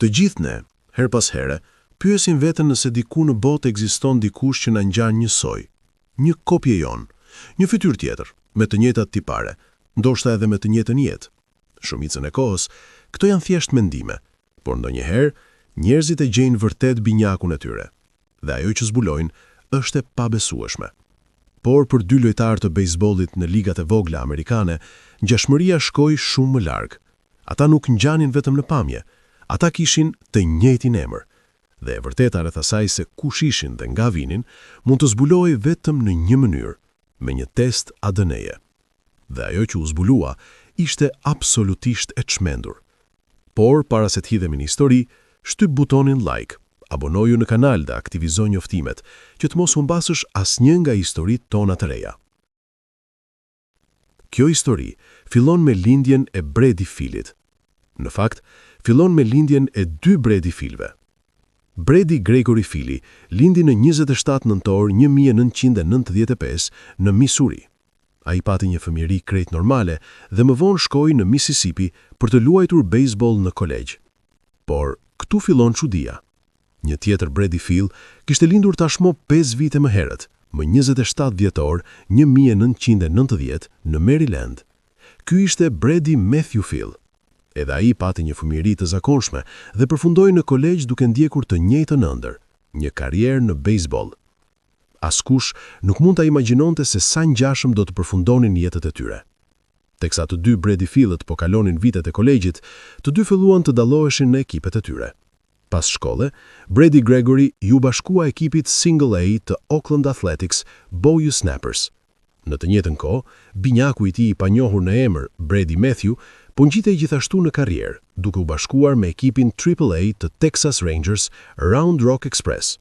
Të gjithë ne, her pas here, pyesim veten nëse diku në botë ekziston dikush që na ngjan njësoj, një kopje jon, një fytyrë tjetër, me të njëjtat tipare, ndoshta edhe me të njëjtën jetë. Shumicën e kohës, këto janë thjesht mendime, por ndonjëherë njerëzit e gjejnë vërtet binjakun e tyre. Dhe ajo që zbulojnë është e pabesueshme. Por për dy lojtarë të bejsbollit në ligat e vogla amerikane, ngjashmëria shkoi shumë më larg. Ata nuk ngjanin vetëm në pamje, ata kishin të njëjtin emër. Dhe e vërteta rreth asaj se kush ishin dhe nga vinin, mund të zbulohej vetëm në një mënyrë, me një test ADN-je. Dhe ajo që u zbulua ishte absolutisht e çmendur. Por para se të hidhemi në histori, shtyp butonin like, abonoju në kanal dhe aktivizo njoftimet, që të mos humbasësh asnjë nga historitë tona të reja. Kjo histori fillon me lindjen e Brady Filit. Në fakt, fillon me lindjen e dy Brady Filve. Brady Gregory Fili lindi në 27 nëntor 1995 në Missouri. A I pati një fëmijëri krejt normale dhe më vonë shkoi në Mississippi për të luajtur bejsboll në kolegj. Por këtu fillon çudia. Një tjetër Brady Fil kishte lindur tashmë 5 vite më herët, më 27 dhjetor 1990 në Maryland. Ky ishte Brady Matthew Fil. Edhe ai pati një fëmijëri të zakonshme dhe përfundoi në kolegj duke ndjekur të njëjtën ëndër, një karrierë në bejsboll. Askush nuk mund ta imagjinonte se sa ngjashëm do të përfundonin jetët e tyre. Teksa të dy Brady Fillët po kalonin vitet e kolegjit, të dy filluan të dalloheshin në ekipet e tyre. Pas shkolle, Brady Gregory ju bashkua ekipit Single A të Oakland Athletics Bayou Snappers. Në të njëjtën kohë, binjaku I tij I panjohur në emër Brady Matthew po ngjitej gjithashtu në karrierë, duke u bashkuar me ekipin AAA të Texas Rangers Round Rock Express.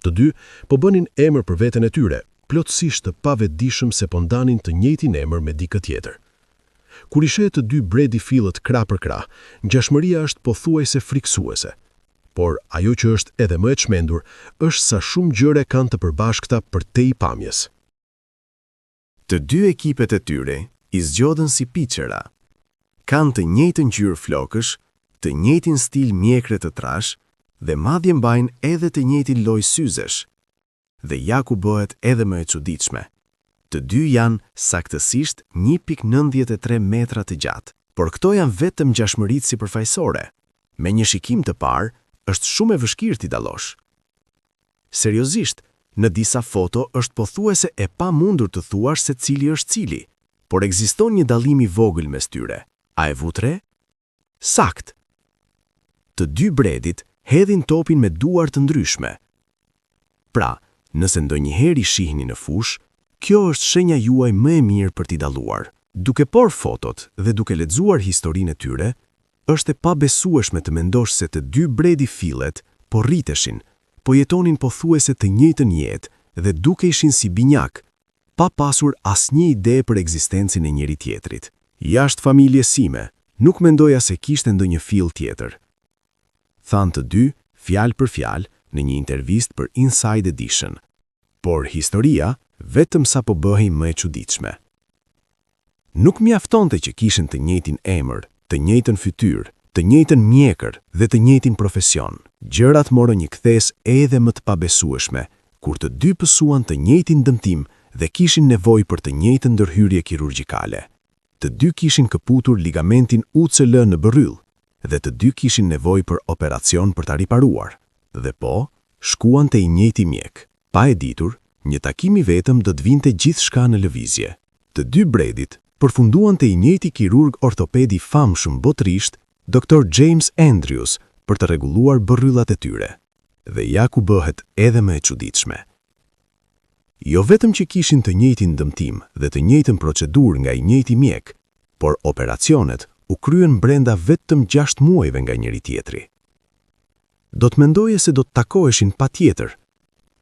Të dy po bënin emër për veten e tyre, plotësisht të pavetëdijshëm se po ndanin të njëjtin emër me dikë tjetër. Kur I sheh të dy Brady Fillët krah për krah, ngjashmëria është pothuajse frikësuese. Por ajo që është edhe më e çmendur është sa shumë gjëre kanë të përbashkëta për te I pamjes. Të dy ekipet e tyre I zgjodhen si pitchera. Kanë të njëjtën ngjyrë flokësh, të njëjtin stil mjekre të trash dhe madje mbajnë edhe të njëjtin lloj syzesh. Dhe ja ku bëhet edhe më e çuditshme. Të dy janë saktësisht 1.93 metra të gjatë, por këto janë vetëm ngjashmëritë sipërfaqësore. Me një shikim të parë, është shumë e vështirë t'i dallosh. Seriozisht, në disa foto është pothuajse e pamundur të thuash se cili është cili, por ekziston një dallim I vogël mes tyre. A e vutre? Sakt. Të dy Bredit hedhin topin me duar të ndryshme. Pra, nëse ndonjëherë I shihni në fushë, kjo është shenja juaj më e mirë për t'i dalluar. Duke por fotot dhe duke lexuar historinë e tyre, është e pabesueshme të mendosh se të dy Brady Fillet po rriteshin, po jetonin pothuajse të njëjtën jetë dhe dukeshin si binjak, pa pasur asnjë ide për ekzistencën e njëri tjetrit. Jashtë familjes sime, nuk mendoja se kishte ndonjë fill tjetër. Thanë të dy, fjalë për fjalë, në një intervistë për Inside Edition. Por historia vetëm sa po bëhej më e çuditshme. Nuk mjaftonte që kishin të njëjtin emër, të njëjtën fytyrë, të njëjtën mjekër dhe të njëjtin profesion. Gjërat morën një kthes edhe më të pabesueshme, kur të dy pësuan të njëjtin dëmtim dhe kishin nevojë për të njëjtën ndërhyrje kirurgjikale. Të dy kishin këputur ligamentin UCL në bërryll dhe të dy kishin nevojë për operacion për ta riparuar. Dhe po, shkuan te I njëjti mjek. Pa e ditur, një takim I vetëm do të vinte gjithçka në lëvizje. Të dy Bredit përfunduan te I njëjti kirurg ortopedi famshëm botërisht, Dr. James Andrews, për të rregulluar bërryllat e tyre. Dhe ja ku bëhet edhe më e çuditshme. Jo vetëm që kishin të njëjtin dëmtim dhe të njëjtën procedurë nga I njëjti mjek, por operacionet u kryen brenda vetëm 6 muajve nga njëri tjetri. Do të mendoje se do të takoheshin patjetër,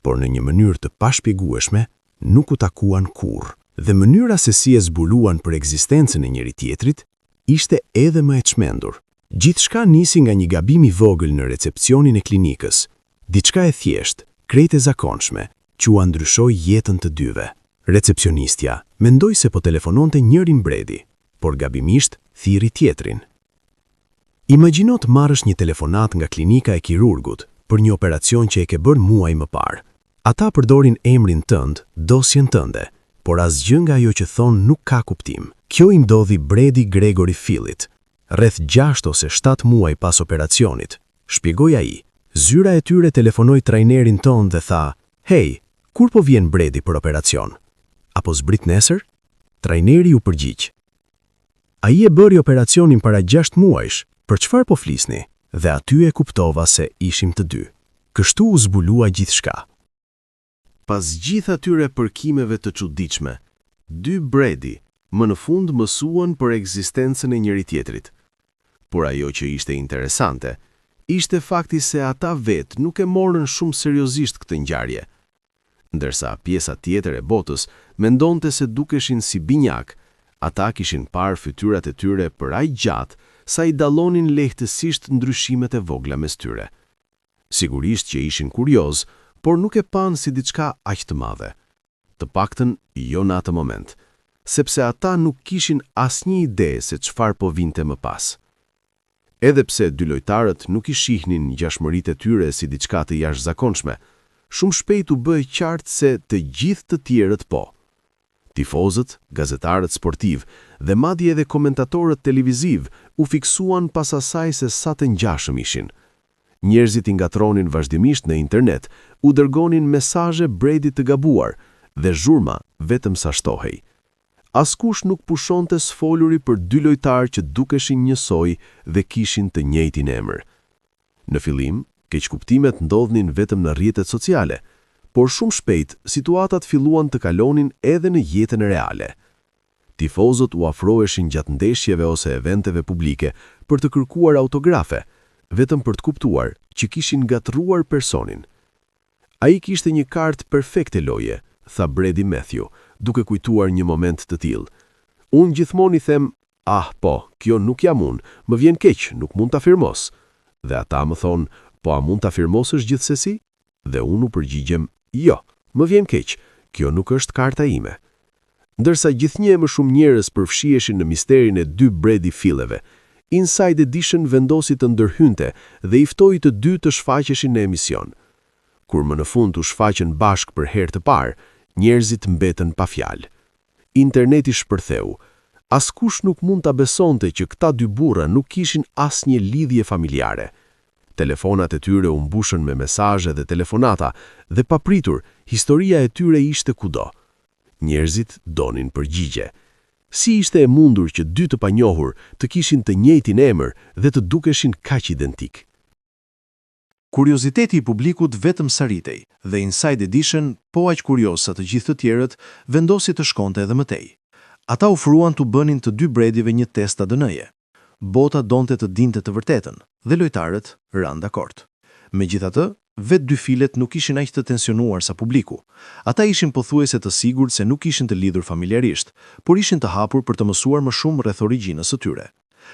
por në një mënyrë të pashpjegueshme nuk u takuan kurrë, dhe mënyra se si e zbuluan për ekzistencën e njëri tjetrit ishte edhe më e çmendur. Gjithçka nisi nga një gabim I vogël në recepcionin e klinikës, diçka e thjeshtë, krejt e zakonshme, që u ndryshoi jetën të dyve. Recepcionistja mendoi se po telefononte njërin Brady, por gabimisht thirri tjetrin. Imagjino të marrësh një telefonat nga klinika e kirurgut për një operacion që e ke bërë muaj më parë. Ata përdorin emrin tënd, dosjen tënde, por asgjë nga ajo që thonë nuk ka kuptim. Kjo i ndodhi Brady Gregory Fillit, rreth 6 ose 7 muaj pas operacionit. Shpjegoi ai. Zyra e tyre telefonoi trajnerin ton dhe tha: "Hey, kur po vjen Brady për operacion? Apo zbrit nesër?" Trajneri u përgjigj: "Ai e bëri operacionin para 6 muajsh, për çfarë po flisni?" Dhe aty e kuptova se ishim të dy. Kështu u zbulua gjithçka. Pas gjithë atyre përkimeve të çuditshme, dy Brady më në fund mësuan për ekzistencën e njëri tjetrit. Por ajo që ishte interesante, ishte fakti se ata vetë nuk e morën shumë seriozisht këtë ngjarje. Ndërsa pjesa tjetër e botës mendonte se dukeshin si binjak, ata kishin parë fytyrat e tyre për aq gjatë sa i dallonin lehtësisht ndryshimet e vogla mes tyre. Sigurisht që ishin kurioz, por nuk e panë si diçka aq të madhe. Të paktën jo në atë moment, sepse ata nuk kishin asnjë ide se çfarë po vinte më pas. Edhe pse dy lojtarët nuk i shihnin ngjashmëritë e tyre si diçka të jashtëzakonshme, shumë shpejt u bë qartë se të gjithë të tjerët po. Tifozët, gazetarët sportiv dhe madje edhe komentatorët televiziv u fiksuan pas asaj se sa të ngjashëm ishin. Njerëzit i ngatronin vazhdimisht në internet, u dërgonin mesazhe Brady të gabuar dhe zhurma vetëm sa shtohej. Askush nuk pushonte sfoluri për dy lojtarë që dukeshin njësoj dhe kishin të njëjtin emër. Në fillim, keqkuptimet ndodhnin vetëm në rrjetet sociale, por shumë shpejt situatat filluan të kalonin edhe në jetën reale. Tifozët u afroheshin gjatë ndeshjeve ose eventeve publike për të kërkuar autografe, vetëm për të kuptuar që kishin gatruar personin. Ai kishte një kartë perfekte loje, tha Brady Matthew, duke kujtuar një moment të tillë. Unë gjithmonë i them: "Ah, po, kjo nuk jam unë, më vjen keq, nuk mund ta firmos." Dhe ata më thonë: "Po a mund ta firmosësh gjithsesi?" Dhe unë u përgjigjem: "Jo, më vjen keq, kjo nuk është karta ime." Ndërsa gjithnjë më shumë njerëz përfshiheshin në misterin e dy Brady Filleve, Inside Edition vendosi të ndërhynte dhe i ftoi të dy të shfaqeshin në emision. Kur më në fund u shfaqen bashkë për herë të parë, njerëzit mbetën pa fjalë. Interneti shpërtheu. Askush nuk mund ta besonte që këta dy burra nuk kishin asnjë lidhje familjare. Telefonat e tyre u mbushën me mesazhe dhe telefonata dhe papritur, historia e tyre ishte kudo. Njerëzit donin përgjigje. Si ishte e mundur që dy të panjohur të kishin të njëjtin emër dhe të dukeshin kaq identik? Kurioziteti i publikut vetëm sarritej dhe Inside Edition, po aq kurioz sa të gjithë të tjerët, vendosi të shkonte edhe më tej. Ata ofruan t'u bënin të dy Bradyve një test ADN-je. Bota donte të dinte të vërtetën dhe lojtarët ranë dakord. Megjithatë, vetë dy filet nuk ishin aq të tensionuar sa publiku. Ata ishin pothuajse të sigurt se nuk ishin të lidhur familjarisht, por ishin të hapur për të mësuar më shumë rreth origjinës së tyre.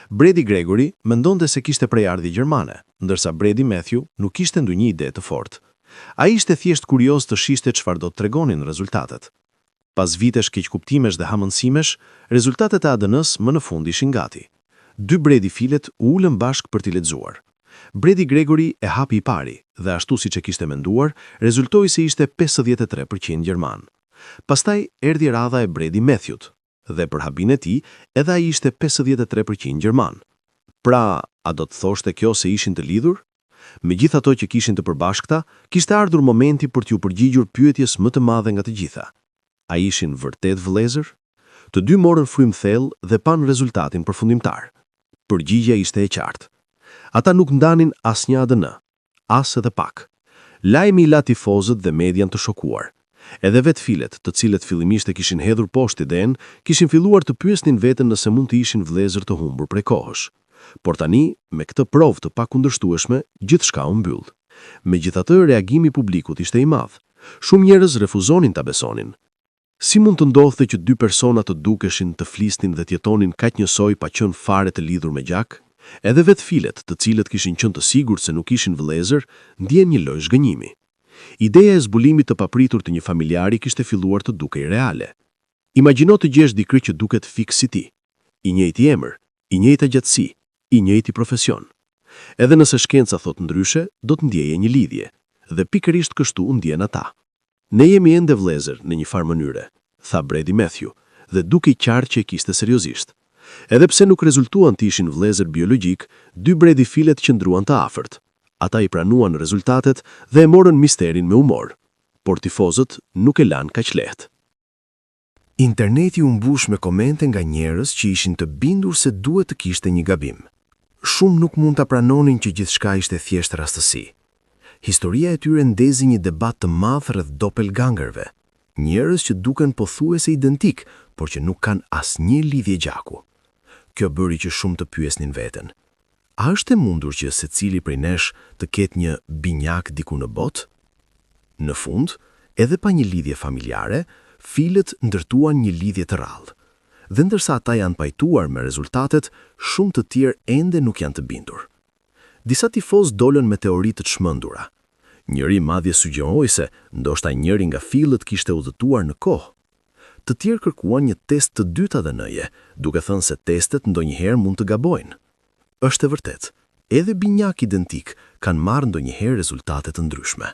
Brady Gregory mendonte se kishte prejardhje gjermane, ndërsa Brady Matthew nuk kishte ndonjë ide të fortë. Ai ishte thjesht kurioz të shihte çfarë do të tregonin rezultatet. Pas vitesh keqkuptimesh dhe hamendësimesh, rezultatet e ADN-s më në fund ishin gati. Dy Brady filet u ulën bashkë për t'i lexuar. Brady Gregory e hapi i pari dhe ashtu siç e kishte menduar, rezultoi se ishte 53% gjerman. Pastaj erdhi radha e Brady Matthewt dhe për habin e tij, edhe ai ishte 53% gjerman. Pra, a do të thoshte kjo se ishin të lidhur? Megjithato që kishin të përbashkëta, kishte ardhur momenti për t'ju përgjigjur pyetjes më të madhe nga të gjitha. A ishin vërtet vëllezër? Të dy morën frymë thellë dhe panë rezultatin përfundimtar. Përgjigjja ishte e qartë. Ata nuk ndanin asnjë ADN, as edhe pak. Lajmi i la tifozët dhe median të shokuar. Edhe vetë filet, të cilët fillimisht e kishin hedhur poshtë idenë, kishin filluar të pyesnin veten nëse mund të ishin vëllezër të humbur prej kohësh. Por tani, me këtë provë të pakundërshtueshme, gjithçka u mbyll. Megjithatë, reagimi i publikut ishte i madh. Shumë njerëz refuzonin ta besonin. Si mund të ndodhte që dy persona të dukeshin, të flisnin dhe të jetonin kaq njësoj pa qenë fare të lidhur me gjak? Edhe vetë filet, të cilët kishin qenë të sigurt se nuk ishin vëllezër, ndjen një lloj zhgënjimi. Ideja e zbulimit të papritur të një familjari kishte filluar të dukej reale. Imagjino të gjesh dikë që duket fiks si ti. I njëjti emër, i njëjta gjatësi, i njëjti profesion. Edhe nëse shkenca thot ndryshe, do të ndjeje një lidhje, dhe pikërisht kështu ndjen ata. Ne jemi ende vëllezër në një farë mënyre, tha Brady Matthew, dhe duke i qartë që e kishte seriozisht. Edhe pse nuk rezultuan të ishin vëllezër biologjik, dy Brady filet qëndruan të afërt. Ata i pranuan rezultatet dhe e morën misterin me humor, por tifozët nuk e lanë kaq lehtë. Interneti u mbush me komente nga njerëz që ishin të bindur se duhet të kishte një gabim. Shumë nuk mund ta pranonin që gjithçka ishte thjesht rastësi. Historia e tyre ndezi një debat të madh rreth doppelgangerëve, njerëz që duken pothuajse identik, por që nuk kanë asnjë lidhje gjaku. Kjo bëri që shumë të pyesnin veten: a është e mundur që secili prej nesh të ketë një binjak diku në botë? Në fund, edhe pa një lidhje familjare, filet ndërtuan një lidhje të rrallë. Dhe ndërsa ata janë pajtuar me rezultatet, shumë të tjerë ende nuk janë të bindur. Disa tifoz dolën me teori të çmendura. Njëri madje sugjeroi se ndoshta njëri nga filet kishte udhëtuar në kohë. Të tjerë kërkuan një test të dytë ADN-je, duke thënë se testet ndonjëherë mund të gabojnë. Është e vërtetë, edhe binjak identik kanë marrë ndonjëherë rezultate të ndryshme.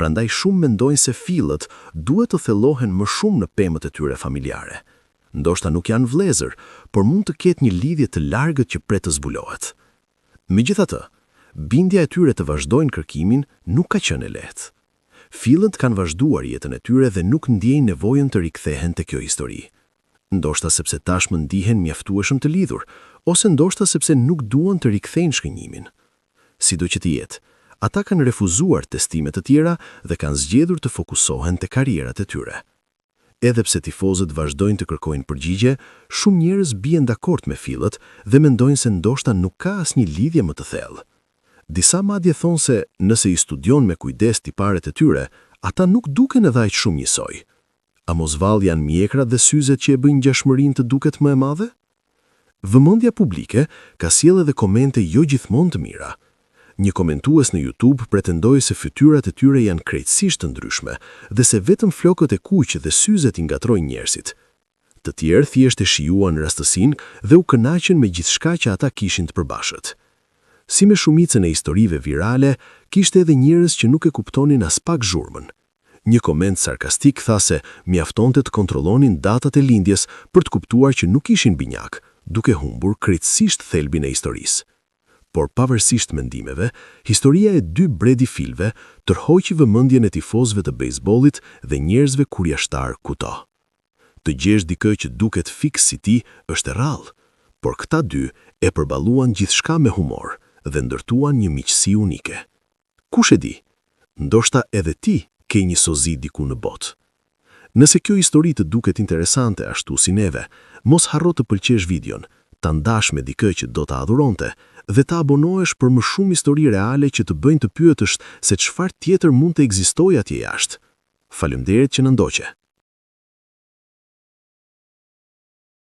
Prandaj shumë mendojnë se filet duhet të thellohen më shumë në pemët e tyre familjare. Ndoshta nuk janë vëllezër, por mund të ketë një lidhje të largët që pret të zbulohet. Megjithatë, bindja e tyre të vazhdojnë kërkimin nuk ka qenë e lehtë. Filet kanë vazhduar jetën e tyre dhe nuk ndjejnë nevojën të rikthehen te kjo histori. Ndoshta sepse tashmë ndihen mjaftueshëm të lidhur, ose ndoshta sepse nuk duan të rikthejnë shkënjimin. Sido që të jetë, ata kanë refuzuar testime të tjera dhe kanë zgjedhur të fokusohen te karrierat e tyre. Edhe pse tifozët vazhdojnë të kërkojnë përgjigje, shumë njerëz bien dakord me filet dhe mendojnë se ndoshta nuk ka asnjë lidhje më të thellë. Disa madje thonë se nëse i studion me kujdes tiparet e tyre, ata nuk duken edhe aq shumë njësoj. A mos vallë janë mjekrat dhe syzet që e bëjnë ngjashmërinë të duket më e madhe? Vëmendja publike ka sjellë edhe komente jo gjithmonë të mira. Një komentues në YouTube pretendoi se fytyrat e tyre janë krejtësisht të ndryshme dhe se vetëm flokët e kuq dhe syzet i ngatrojnë njerëzit. Të tjerë thjesht e shijuan rastësinë dhe u kënaqën me gjithçka që ata kishin të përbashkët. Si me shumicën e historive virale, kishte edhe njerëz që nuk e kuptonin as pak zhurmën. Një koment sarkastik tha se mjaftonte të kontrollonin datat e lindjes për të kuptuar që nuk ishin binjak, duke humbur krejtësisht thelbin e historisë. Por pavarësisht mendimeve, historia e dy Brady filve tërhoqi vëmendjen e tifozëve të bejsbollit dhe njerëzve kurjashtar kuto. Të gjesh dikë që duket fiks si ti është e rrallë, por këta dy e përballuan gjithçka me humor dhe ndërtuan një miqësi unike. Kush e di? Ndoshta edhe ti ke një sozi diku në botë. Nëse kjo histori të duket interesante ashtu si neve, mos harro të pëlqesh videon, ta ndash me dikë që do ta adhuronte dhe ta abonohesh për më shumë histori reale që të bëjnë të pyetësh se çfarë tjetër mund të ekzistojë atje jashtë. Faleminderit që na ndoqe.